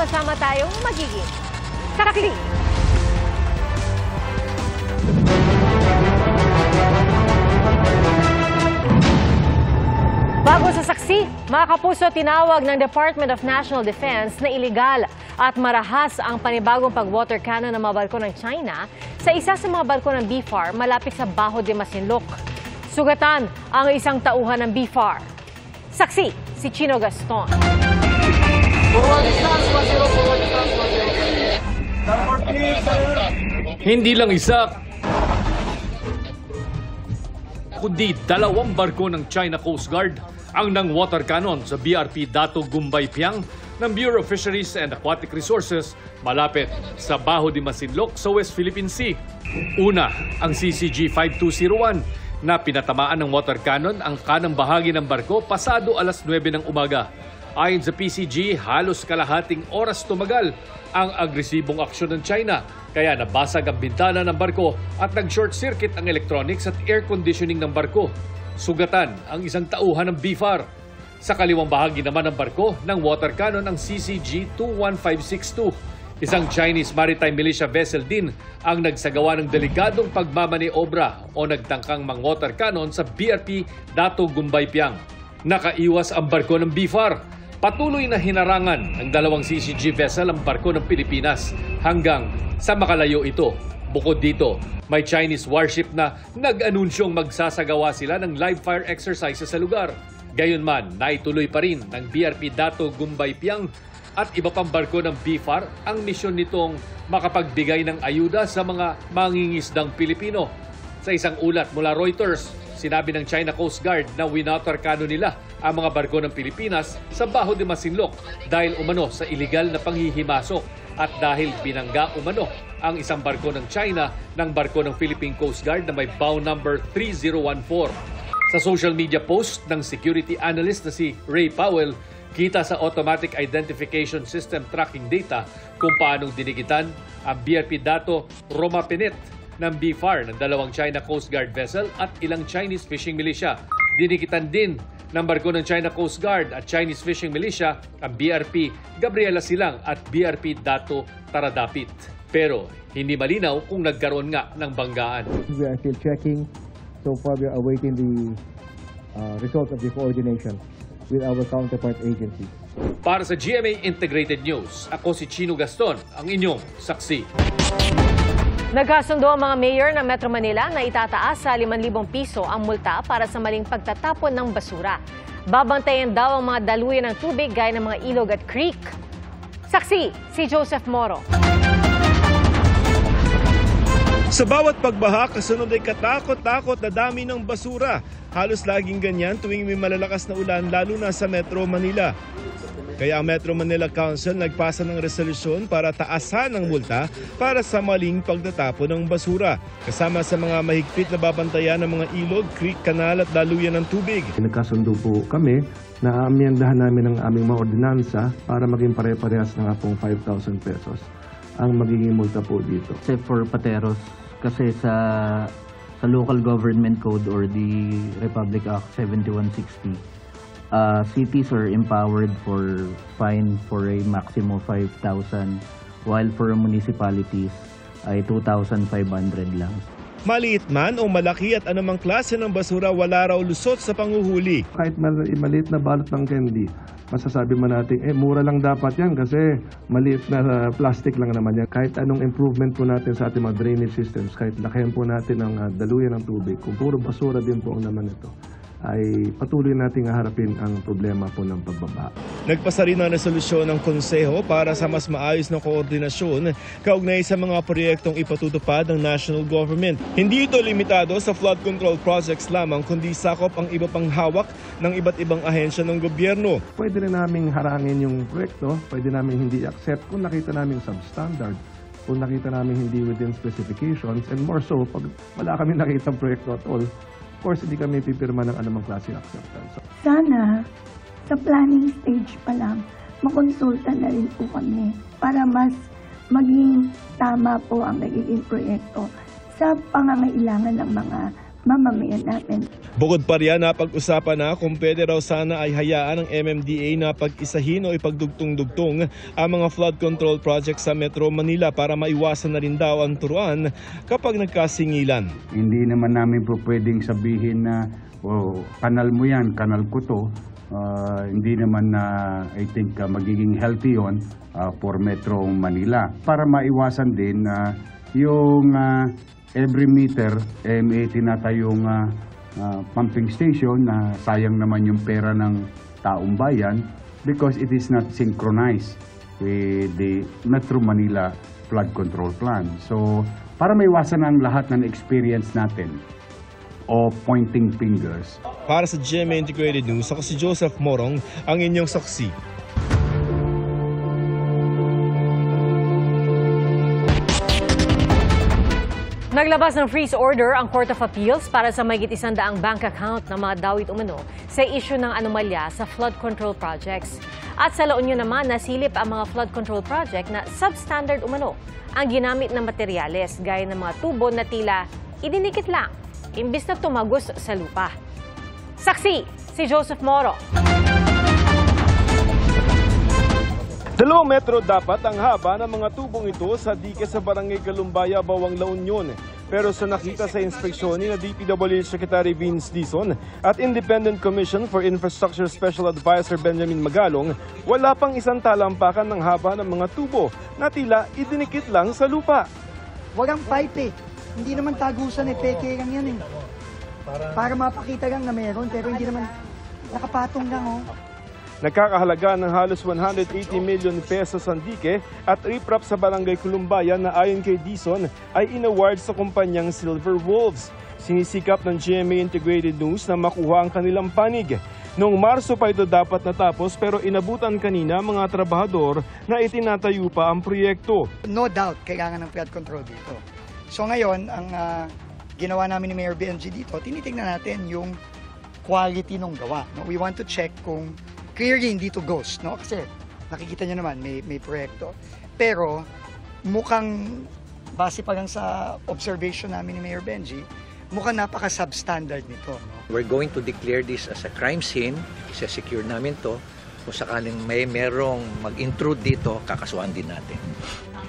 sama-sama tayong magiging saksi. Bago sa saksi, mga kapuso, tinawag ng Department of National Defense na iligal at marahas ang panibagong pag-water cannon ng mga barko ng China sa isa sa mga barko ng BFAR malapit sa Bajo de Masinloc. Sugatan ang isang tauhan ng BFAR. Saksi, si Chino Gaston. Hindi lang isa, kundi dalawang barko ng China Coast Guard ang nang water cannon sa BRP Dato Gumbay Piang ng Bureau of Fisheries and Aquatic Resources malapit sa Bajo de Masinloc sa West Philippine Sea. Una, ang CCG 5201 na pinatamaan ng water cannon ang kanang bahagi ng barko pasado alas 9 ng umaga. Ayon sa PCG, halos kalahating oras tumagal ang agresibong aksyon ng China, kaya nabasag ang bintana ng barko at nag-short circuit ang electronics at air conditioning ng barko. Sugatan ang isang tauhan ng BFAR. Sa kaliwang bahagi naman ng barko ng water cannon ang CCG 21562. Isang Chinese maritime militia vessel din ang nagsagawa ng delikadong pagmamaniobra o nagtangkang mang-water cannon sa BRP Dato Gumbay Piang. Nakaiwas ang barko ng BFAR. Patuloy na hinarangan ng dalawang CCG vessel ang barko ng Pilipinas hanggang sa makalayo ito. Bukod dito, may Chinese warship na nag-anunsyong magsasagawa sila ng live fire exercises sa lugar. Gayunman, naituloy pa rin ng BRP Dato Gumbay Piang at iba pang barko ng BFAR ang misyon nitong makapagbigay ng ayuda sa mga mangingisdang Pilipino. Sa isang ulat mula Reuters, sinabi ng China Coast Guard na winater cannon nila ang mga barko ng Pilipinas sa Bajo de Masinloc dahil umano sa iligal na panghihimasok at dahil binangga umano ang isang barko ng China ng barko ng Philippine Coast Guard na may bow number 3014. Sa social media post ng security analyst na si Ray Powell, kita sa automatic identification system tracking data kung paanong dinigitan ang BRP Dato Roma Pinet ng BFAR ng dalawang China Coast Guard vessel at ilang Chinese fishing militia. Dinigitan din ng barko ng China Coast Guard at Chinese fishing militia ang BRP Gabriela Silang at BRP Dato Taradapit. Pero hindi malinaw kung nagkaroon nga ng banggaan. We are still checking. So far, we are awaiting the results of the coordination with our counterpart agencies. Para sa GMA Integrated News, ako si Chino Gaston, ang inyong saksi. Nagkasundo ang mga mayor ng Metro Manila na itataas sa 5,000 piso ang multa para sa maling pagtatapon ng basura. Babantayan daw ang mga daluyan ng tubig gaya ng mga ilog at creek. Saksi, si Joseph Moro. Sa bawat pagbaha, kasunod ay katakot-takot na dami ng basura. Halos laging ganyan tuwing may malalakas na ulan, lalo na sa Metro Manila. Kaya ang Metro Manila Council nagpasa ng resolusyon para taasan ang multa para sa maling pagtatapon ng basura. Kasama sa mga mahigpit na babantayan ng mga ilog, creek, kanal at daluyan ng tubig. Nagkasundo po kami na amyendahan namin ang aming mga ordinansa para maging pare-parehas na nga pong 5,000 pesos ang magiging multa po dito. Except for Pateros, kasi sa Local Government Code or the Republic Act 7160, cities are empowered for fine for a maximum of 5,000, while for municipalities ay 2,500 lang. Maliit man o malaki at anumang klase ng basura, wala raw lusot sa panguhuli. Kahit maliit na balot ng candy, masasabi man natin, mura lang dapat yan kasi maliit na plastic lang naman yan. Kahit anong improvement po natin sa ating mga drainage systems, kahit lakihan po natin ang daluyan ng tubig, kung puro basura din po ang naman ito, ay patuloy nating haharapin ang problema po ng pagbaba. Nagpasa rin ang resolusyon ng Konseho para sa mas maayos na koordinasyon kaugnay sa mga proyektong ipatutupad ng national government. Hindi ito limitado sa flood control projects lamang, kundi sakop ang iba pang hawak ng iba't ibang ahensya ng gobyerno. Pwede rin naming harangin yung proyekto, pwede namin hindi accept kung nakita namin substandard, kung nakita namin hindi within specifications, and more so, pag wala kami nakitang proyekto at all, of course, hindi kami pipirma ng anumang klase acceptance. Sana, sa planning stage pa lang, makonsulta na rin po kami para mas maging tama po ang nagiging proyekto sa pangangailangan ng mga mamamayan natin. Bukod pa riyan, napag-usapan na kung pwede raw sana ay hayaan ng MMDA na pag-isahin o ipagdugtong-dugtong ang mga flood control projects sa Metro Manila para maiwasan na rin daw ang turuan kapag nagkasingilan. Hindi naman namin po pwedeng sabihin na kanal mo yan, kanal ko to. Hindi naman na I think magiging healthy yon for Metro Manila. Para maiwasan din yung every meter may tinatayong pumping station na sayang naman yung pera ng taong bayan because it is not synchronized with the Metro Manila flood control plan. So para maiwasan ang lahat ng experience natin o pointing fingers. Para sa GMA Integrated News, ako si Joseph Morong, ang inyong saksi. Naglabas ng freeze order ang Court of Appeals para sa mahigit 100 bank account na mga dawit umano sa issue ng anomalya sa flood control projects. At sa La Union naman, nasilip ang mga flood control project na substandard umano ang ginamit na materyales gaya ng mga tubo na tila idinikit lang imbis na tumagos sa lupa. Saksi, si Joseph Moro. 2 metro dapat ang haba ng mga tubong ito sa dike sa Barangay Galumbaya, Bawang La Union. Pero sa nakita sa inspeksyon ni DPWH Secretary Vince Dizon at Independent Commission for Infrastructure Special Advisor Benjamin Magalong, wala pang isang talampakan ng haba ng mga tubo na tila idinikit lang sa lupa. Walang pipe eh. Hindi naman tagusan eh. Peke lang yan eh. Para mapakita lang na meron pero hindi naman nakapatong lang oh. Nagkakahalaga ng halos 180 million pesos ang dike at riprap sa Barangay Columbayan na ayon kay Dizon ay inaward sa kumpanyang Silver Wolves. Sinisikap ng GMA Integrated News na makuha ang kanilang panig. Noong Marso pa ito dapat natapos pero inabutan kanina mga trabahador na itinatayo pa ang proyekto. No doubt kailangan ng flood control dito. So ngayon, ang ginawa namin ni Mayor Benji dito, tinitingnan natin yung quality ng gawa. No? We want to check kung clearly hindi to ghost, no? Kasi nakikita nyo naman, may proyekto. Pero mukhang, base pa lang sa observation namin ni Mayor Benji, mukhang napaka-substandard nito. No? We're going to declare this as a crime scene. Isa-secure namin to. Kung sakaling merong mag-intrude dito, kakasuhan din natin.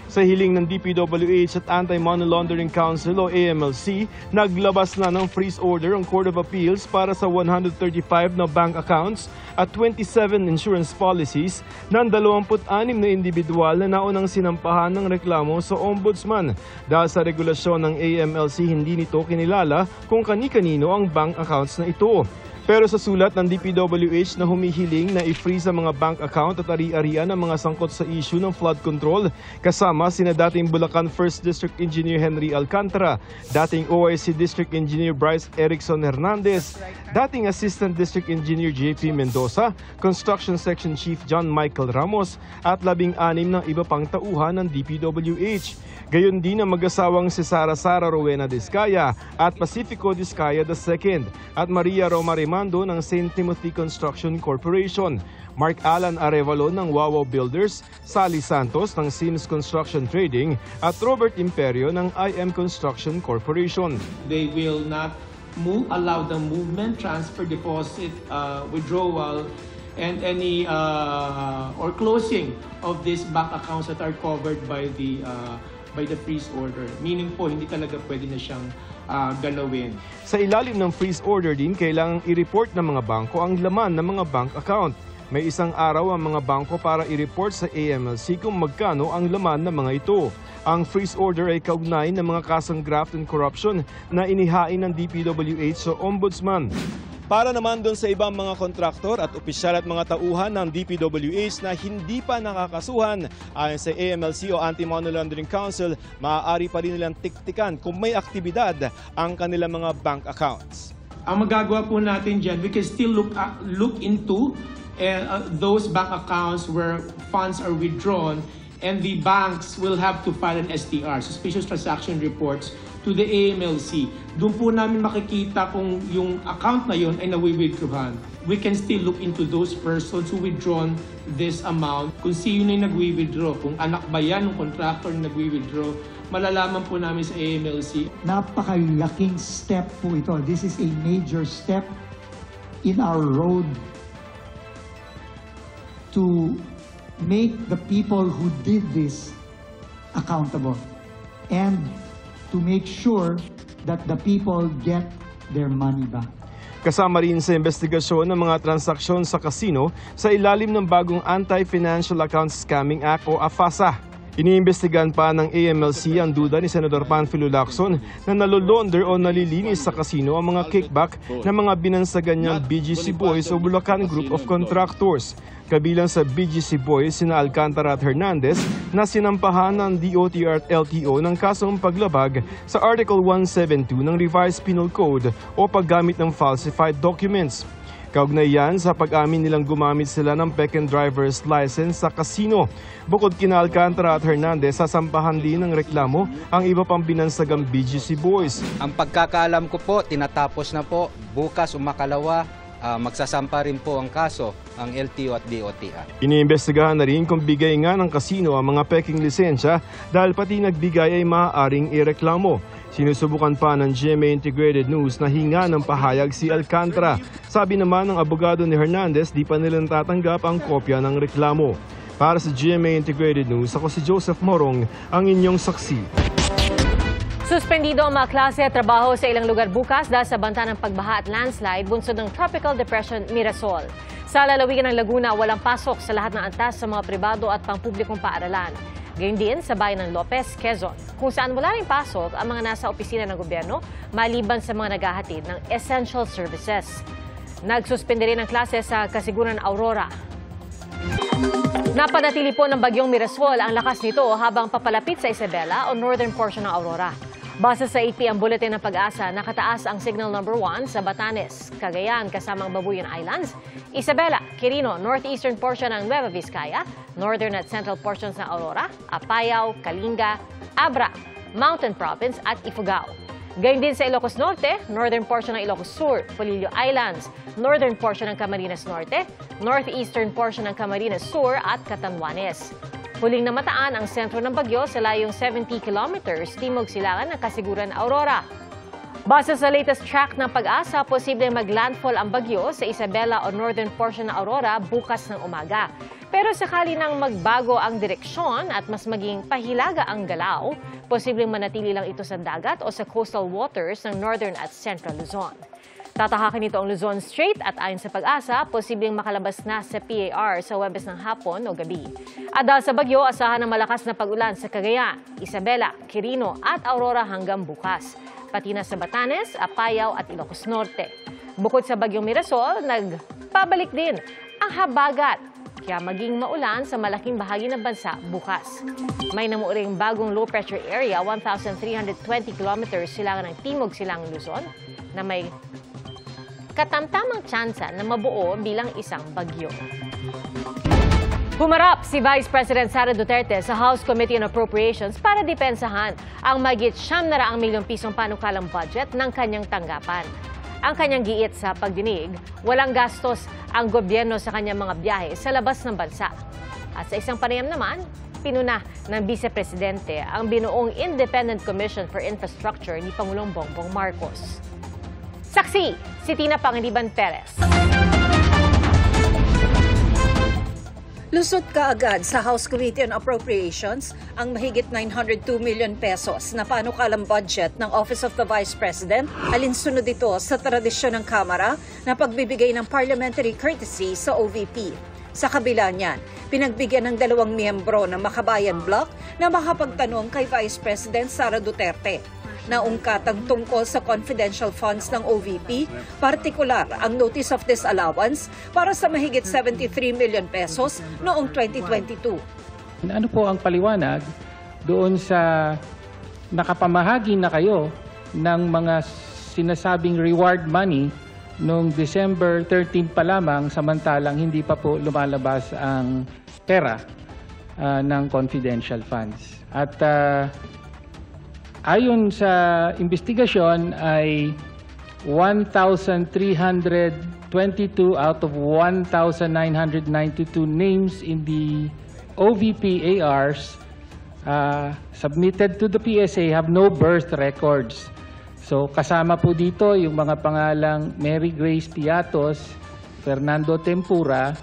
Sa hiling ng DPWH at Anti-Money Laundering Council o AMLC, naglabas na ng freeze order ang Court of Appeals para sa 135 na bank accounts at 27 insurance policies ng 26 na individual na naunang sinampahan ng reklamo sa Ombudsman. Dahil sa regulasyon ng AMLC, hindi nito kinilala kung kani-kanino ang bank accounts na ito. Pero sa sulat ng DPWH na humihiling na i-freeze ang mga bank account at ari-arian ng mga sangkot sa issue ng flood control, kasama sina dating Bulacan 1st District Engineer Henry Alcantara, dating OIC District Engineer Bryce Erickson Hernandez, dating Assistant District Engineer JP Mendoza, Construction Section Chief John Michael Ramos, at 16 ng iba pang tauhan ng DPWH. Gayon din ang mag-asawang si Sara Rowena Discaya at Pacifico Discaya II at Maria Roma Remando ng St. Timothy Construction Corporation, Mark Alan Arevalo ng Wawaw Builders, Sally Santos ng Sims Construction Trading at Robert Imperio ng IM Construction Corporation. They will not allow the movement, transfer, deposit, withdrawal, and any or closing of these bank accounts that are covered by the freeze order. Meaning po, hindi talaga pwede na siyang galawin. Sa ilalim ng freeze order din, kailangang i-report ng mga bangko ang laman ng mga bank account. May isang araw ang mga bangko para i-report sa AMLC kung magkano ang laman ng mga ito. Ang freeze order ay kaugnay ng mga kasong graft and corruption na inihain ng DPWH sa Ombudsman. Para naman doon sa ibang mga kontraktor at opisyal at mga tauhan ng DPWH na hindi pa nakakasuhan, ayon sa AMLC o Anti-Money Laundering Council, maaari pa rin nilang tiktikan kung may aktibidad ang kanilang mga bank accounts. Ang magagawa po natin dyan, we can still look into those bank accounts where funds are withdrawn, and the banks will have to file an STR, Suspicious Transaction Reports, to the AMLC. Doon po namin makikita kung yung account na yun ay nawi-withdrawhan. We can still look into those persons who withdrawn this amount, kung sino yung nagwi-withdraw, kung anak ba yan ng contractor na nagwi-withdraw malalaman po namin sa AMLC. Napakalaking step po ito. This is a major step in our road to make the people who did this accountable and to make sure that the people get their money back. Kasama rin sa investigasyon ng mga transaksyon sa casino sa ilalim ng bagong Anti-Financial Accounts Scamming Act o AFASA. Iniimbestigahan pa ng AMLC ang duda ni Senador Panfilo Lacson na nalolonder o nalilinis sa casino ang mga kickback ng mga binansagan niyang BGC Boys o Bulacan Group of Contractors. Kabilang sa BGC Boys sina Alcantara at Hernandez na sinampahan ng DOTR at LTO ng kasong paglabag sa Article 172 ng Revised Penal Code o paggamit ng falsified documents. Kaugnay yan sa pag-amin nilang gumamit sila ng Pecan Driver's License sa casino. Bukod kina Alcantara at Hernandez, sasampahan din ng reklamo ang iba pang binansagang BGC Boys. Ang pagkakaalam ko po, tinatapos na po. Bukas umakalawa, magsasampa rin po ang kaso ang LTO at DOTR. Iniimbestigahan na rin kung bigay nga ng casino ang mga peking lisensya dahil pati nagbigay ay maaaring ireklamo. Sinusubukan pa ng GMA Integrated News na hinga ng pahayag si Alcantara. Sabi naman ng abogado ni Hernandez, di pa nilang tatanggap ang kopya ng reklamo. Para sa GMA Integrated News, ako si Joseph Morong, ang inyong saksi. Suspendido ang mga klase at trabaho sa ilang lugar bukas dahil sa banta ng pagbaha at landslide bunsod ng Tropical Depression Mirasol. Sa lalawigan ng Laguna, walang pasok sa lahat ng antas sa mga pribado at pangpublikong paaralan. Gayun din sa bayan ng Lopez, Quezon, kung saan wala ring pasok ang mga nasa opisina ng gobyerno maliban sa mga naghahatid ng essential services. Nagsuspende rin ang klase sa Kasiguran Aurora. Napanatili po ng bagyong Mirasol ang lakas nito habang papalapit sa Isabela o northern portion ng Aurora. Base sa 8 PM Bulletin ng Pag-asa, nakataas ang Signal Number 1 sa Batanes, Cagayan kasamang Babuyan Islands, Isabela, Quirino, northeastern portion ng Nueva Vizcaya, northern at central portions ng Aurora, Apayao, Kalinga, Abra, Mountain Province at Ifugao. Gayun din sa Ilocos Norte, northern portion ng Ilocos Sur, Polillo Islands, northern portion ng Camarines Norte, northeastern portion ng Camarines Sur at Catanduanes. Huling namataan ang sentro ng bagyo sa layong 70 kilometers timog silangan ng Kasiguran Aurora. Base sa latest track ng Pag-asa, posibleng maglandfall ang bagyo sa Isabela o northern portion ng Aurora bukas ng umaga. Pero sakali nang magbago ang direksyon at mas maging pahilaga ang galaw, posibleng manatili lang ito sa dagat o sa coastal waters ng northern at central Luzon. Tatahakin nito ang Luzon Strait at ayon sa Pag-asa, posibleng makalabas na sa PAR sa Huwebes ng hapon o gabi. At dahil sa bagyo, asahan ng malakas na pag-ulan sa Cagayan, Isabela, Quirino at Aurora hanggang bukas. Pati na sa Batanes, Apayao at Ilocos Norte. Bukod sa bagyong Mirasol, nagpabalik din ang habagat. Kaya maging maulan sa malaking bahagi ng bansa bukas. May namuuring bagong low pressure area, 1,320 kilometers silangan ng timog silangang Luzon, na may katamtamang tsansa na mabuo bilang isang bagyo. Humarap si Vice President Sara Duterte sa House Committee on Appropriations para depensahan ang mahigit 900 milyong pisong panukalang budget ng kanyang tanggapan. Ang kanyang giit sa pagdinig, walang gastos ang gobyerno sa kanyang mga biyahe sa labas ng bansa. At sa isang panayam naman, pinuna ng Vice Presidente ang binuong Independent Commission for Infrastructure ni Pangulong Bongbong Marcos. Saksi, si Tina Pangiliban Perez. Lusot kaagad sa House Committee on Appropriations ang mahigit 902 million pesos na panukalang budget ng Office of the Vice President. Alinsunod ito sa tradisyon ng Kamara na pagbibigay ng parliamentary courtesy sa OVP. Sa kabila niyan, pinagbigyan ng 2 miyembro ng Makabayan Bloc na makapagtanong kay Vice President Sara Duterte. Naungkatang tungkol sa confidential funds ng OVP, partikular ang notice of disallowance para sa mahigit 73 million pesos noong 2022. Ano po ang paliwanag doon sa nakapamahagi na kayo ng mga sinasabing reward money noong December 13 pa lamang samantalang hindi pa po lumalabas ang pera ng confidential funds. At ayon sa investigasyon ay 1,322 out of 1,992 names in the OVP ARs submitted to the PSA have no birth records. So kasama po dito yung mga pangalang Mary Grace Piatos, Fernando Tempura,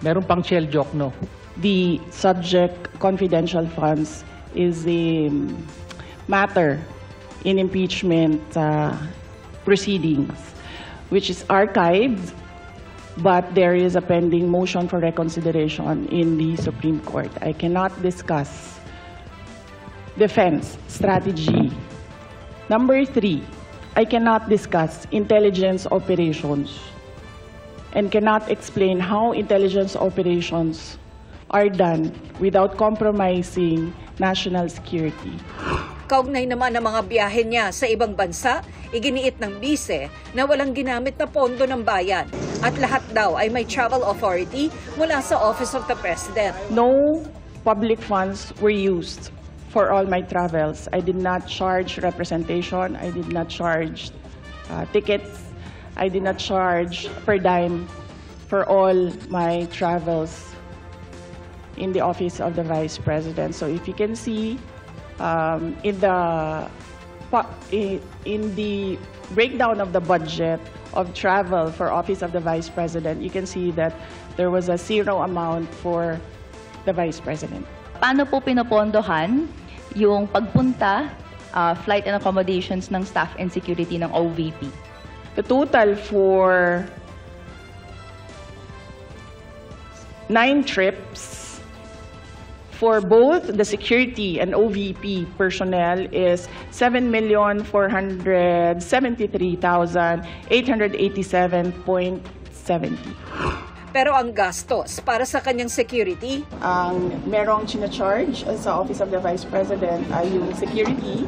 meron pang Chel Jokno. The subject confidential funds is the matter in impeachment proceedings, which is archived, but there is a pending motion for reconsideration in the Supreme Court. I cannot discuss defense strategy. Number 3, I cannot discuss intelligence operations and cannot explain how intelligence operations are done without compromising national security. Kaugnay naman ng mga biyahe niya sa ibang bansa, iginiit ng bise na walang ginamit na pondo ng bayan at lahat daw ay may travel authority mula sa Office of the President. No public funds were used for all my travels. I did not charge representation. I did not charge tickets. I did not charge per dime for all my travels in the Office of the Vice President. So if you can see, in the breakdown of the budget of travel for Office of the Vice President, you can see that there was a zero amount for the Vice President. Paano po pinopondohan yung pagpunta, flight and accommodations ng staff and security ng OVP? The total for 9 trips for both the security and OVP personnel is 7,473,887.70. Pero ang gastos para sa kanyang security, ang merong charge sa Office of the Vice President ay yung security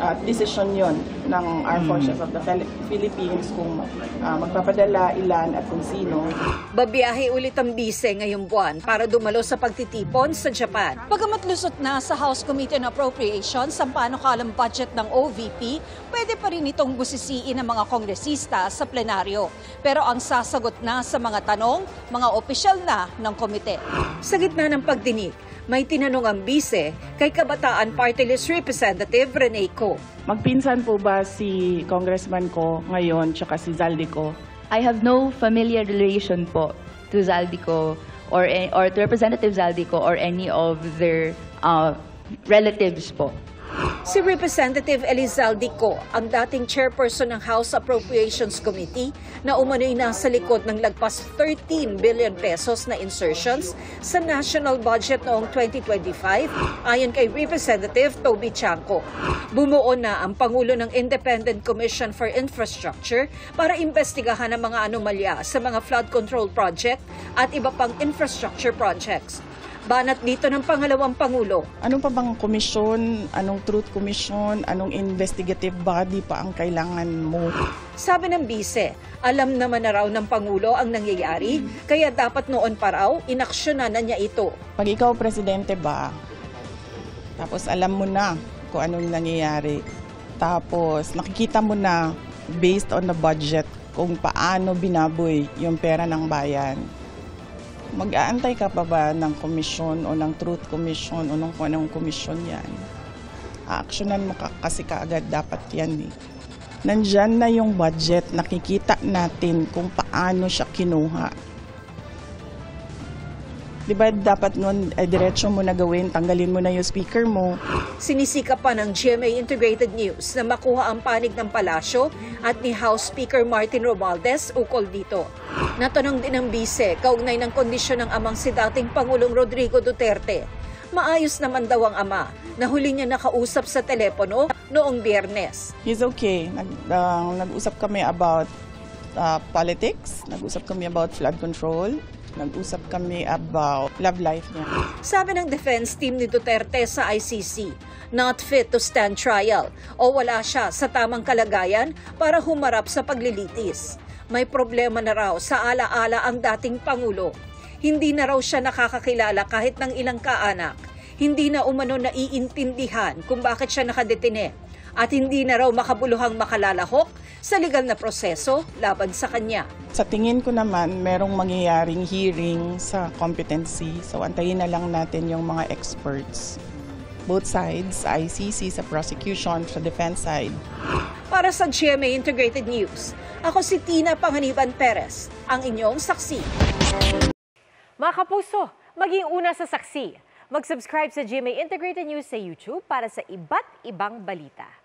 at decision yon ng Armed Forces of the Philippines kung magpapadala, ilan at kung sino. Babiyahe ulit ang bise ngayong buwan para dumalo sa pagtitipon sa Japan. Bagamat lusot na sa House Committee on Appropriations ang panukalang budget ng OVP, pwede pa rin itong busisiin ng mga kongresista sa plenaryo. Pero ang sasagot na sa mga tanong, mga opisyal na ng komite. Sa gitna ng pagdinig, may tinanong ang bise kay Kabataan Party List Representative Rene Co. Magpinsan po ba si Congressman ko ngayon tsaka si Zaldico? I have no familiar relation po to Zaldico or to Representative Zaldico or any of their relatives po. Si Representative Elizalde Co, ang dating chairperson ng House Appropriations Committee na umano'y nasa likod ng lagpas 13 billion pesos na insertions sa national budget noong 2025 ayon kay Representative Toby Chanco. Bumuo na ang Pangulo ng Independent Commission for Infrastructure para imbestigahan ang mga anomalya sa mga flood control project at iba pang infrastructure projects. Banat dito ng pangalawang Pangulo. Ano pa bang komisyon, anong truth commission, anong investigative body pa ang kailangan mo? Sabi ng bise, alam naman na raw ng Pangulo ang nangyayari, kaya dapat noon pa raw, inaksyonan na niya ito. Pag ikaw presidente ba, tapos alam mo na kung anong nangyayari, tapos nakikita mo na based on the budget kung paano binaboy yung pera ng bayan, mag-aantay ka pa ba ng komisyon o ng truth commission o ng kung anong komisyon yan? Aaksyonan mo kasi kaagad dapat yan eh. Nandyan na yung budget, nakikita natin kung paano siya kinuha. Diba dapat nun, diretso mo na gawin, tanggalin mo na yung speaker mo. Sinisika pa ng GMA Integrated News na makuha ang panig ng palasyo at ni House Speaker Martin Romualdez ukol dito. Natanong din ng bise, kaugnay ng kondisyon ng amang si dating Pangulong Rodrigo Duterte. Maayos naman daw ang ama na huli niya nakausap sa telepono noong Biyernes. He's okay. Nag-usap kami about politics, nag-usap kami about flood control, nag-usap kami about love life niya. Sabi ng defense team ni Duterte sa ICC, not fit to stand trial o wala siya sa tamang kalagayan para humarap sa paglilitis. May problema na raw sa alaala ang dating Pangulo. Hindi na raw siya nakakakilala kahit ng ilang kaanak. Hindi na umano naiintindihan kung bakit siya nakadetine. at hindi na raw makabuluhang makalalahok sa legal na proseso laban sa kanya. Sa tingin ko naman, merong mangyayaring hearing sa competency. So antayin na lang natin yung mga experts. Both sides, ICC sa prosecution, sa defense side. Para sa GMA Integrated News, ako si Tina Panganiban Perez, ang inyong saksi. Mga kapuso, maging una sa saksi. Mag-subscribe sa GMA Integrated News sa YouTube para sa iba't ibang balita.